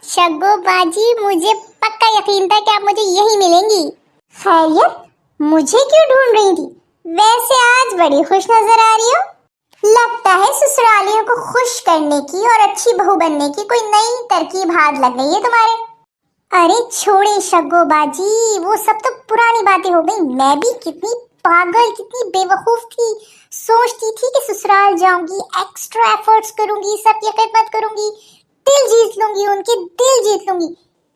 शगो बाजी, मुझे पक्का यकीन था कि आप मुझे यही मिलेंगी। खैरियत, मुझे क्यों ढूंढ रही थी? वैसे आज बड़ी खुश नजर आ रही हो। लगता है ससुरालियों को खुश करने की और अच्छी बहू बनने की कोई नई तरकीब हाथ लग गई है तुम्हारे। अरे छोड़े शगो बाजी, वो सब तो पुरानी बातें हो गई। मैं भी कितनी पागल, कितनी बेवकूफ थी। सोचती थी कि ससुराल जाऊंगी, एक्स्ट्रा एफर्ट्स करूंगी, सबकी खिदमत करूंगी, दिल जीत लूंगी, उनके दिल जीत लूंगी।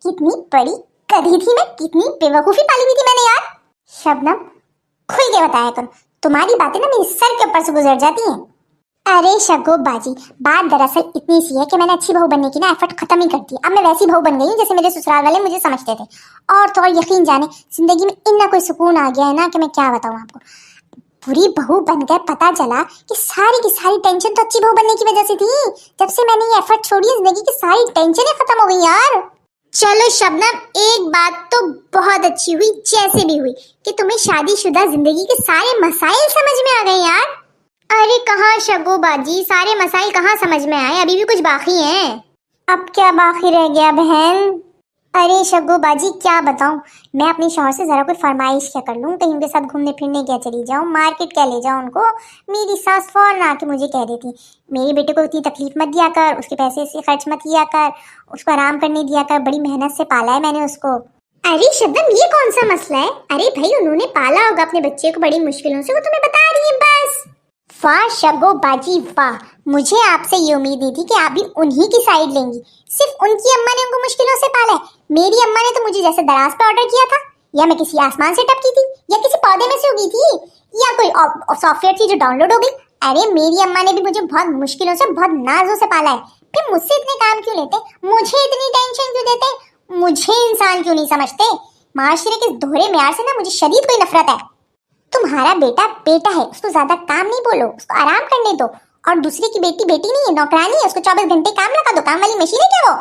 कितनी बड़ी गधी थी मैं, कितनी बेवकूफी पाली हुई थी मैंने यार। शबनम, खुल के बताया करो, तुम्हारी बातें ना मेरे सर के ऊपर से गुजर जाती हैं। अरे शगो बाजी, बात दरअसल इतनी सी है कि मैंने अच्छी बहू बनने की ना एफर्ट खत्म ही कर दी। अब मैं वैसी बहू बन गई हूँ जैसे मेरे ससुराल वाले मुझे समझते थे। और तो और यकीन जाने जिंदगी में इतना कोई सुकून आ गया है ना कि मैं क्या बताऊँ आपको। पूरी बहू बनकर पता चला कि सारी की सारी टेंशन तो अच्छी बहू बनने की वजह से थी। जब से मैंने ये एफर्ट छोड़ी है, जिंदगी की सारी टेंशनें खत्म हो गई यार। चलो शबनम, एक बात तो बहुत अच्छी हुई, जैसे भी हुई, कि तुम्हें शादीशुदा जिंदगी के सारे मसाइल समझ में आ गए यार। अरे कहाँ शगो बाजी, सारे मसाइल कहाँ समझ में आए, अभी भी कुछ बाकी हैं। अब क्या बाकी रह गया बहन? अरे शगो बाजी, क्या बताऊं, मैं अपने शौहर से जरा कोई फरमाइश क्या कर लूं, कहीं उनके साथ घूमने फिरने क्या चली जाऊं, मार्केट क्या ले जाऊं उनको। मेरी सास फौरन आके मुझे कह देती, मेरे बेटे को इतनी तकलीफ मत दिया कर, उसके पैसे से खर्च मत किया कर, उसको आराम करने दिया कर, बड़ी मेहनत से पाला है मैंने उसको। अरे शबनम, ये कौन सा मसला है? अरे भाई, उन्होंने पाला होगा अपने बच्चे को बड़ी मुश्किलों से, वो तुम्हें बता रही है बस। वाह शगो बाजी वाह, मुझे आपसे ये उम्मीद नहीं थी कि आप भी उन्हीं की साइड लेंगी। सिर्फ उनकी अम्मा ने उनको मुश्किलों से पाला है, मेरी अम्मा ने तो मुझे जैसे दराज पे ऑर्डर किया था, या मैं किसी आसमान से टपकी थी, या किसी पौधे में से उगी थी, या कोई सॉफ्टवेयर थी जो डाउनलोड हो गई। अरे मेरी अम्मा ने भी मुझे बहुत मुश्किलों से, बहुत नाजों से पाला है। फिर मुझसे इतने काम क्यों लेते, मुझे इतनी टेंशन क्यों देते, मुझे इंसान क्यों नहीं समझते? माशरे के दोहरे म्यार से ना मुझे शदीद कोई नफरत है। तुम्हारा बेटा बेटा है, उसको ज्यादा काम नहीं बोलो, उसको आराम करने दो। और दूसरे की बेटी बेटी नहीं है, नौकरानी है, उसको 24 घंटे काम लगा दो, काम वाली मशीन है क्या वो?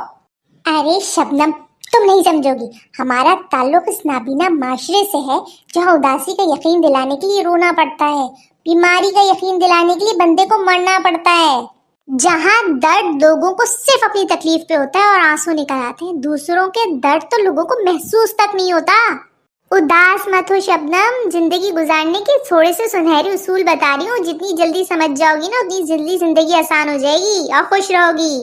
अरे शबनम, तुम नहीं समझोगी, हमारा ताल्लुक इस नाबीना माशरे से है जहाँ उदासी का यकीन दिलाने के लिए रोना पड़ता है, बीमारी का यकीन दिलाने के लिए बंदे को मरना पड़ता है, जहाँ दर्द लोगों को सिर्फ अपनी तकलीफ पे होता है और आंसू निकल आते हैं, दूसरों के दर्द तो लोगों को महसूस तक नहीं होता। उदास मत हो शबनम, जिंदगी गुजारने के थोड़े से सुनहरे उसूल बता रही हूँ, जितनी जल्दी समझ जाओगी ना उतनी जल्दी जिंदगी आसान हो जाएगी और खुश रहोगी।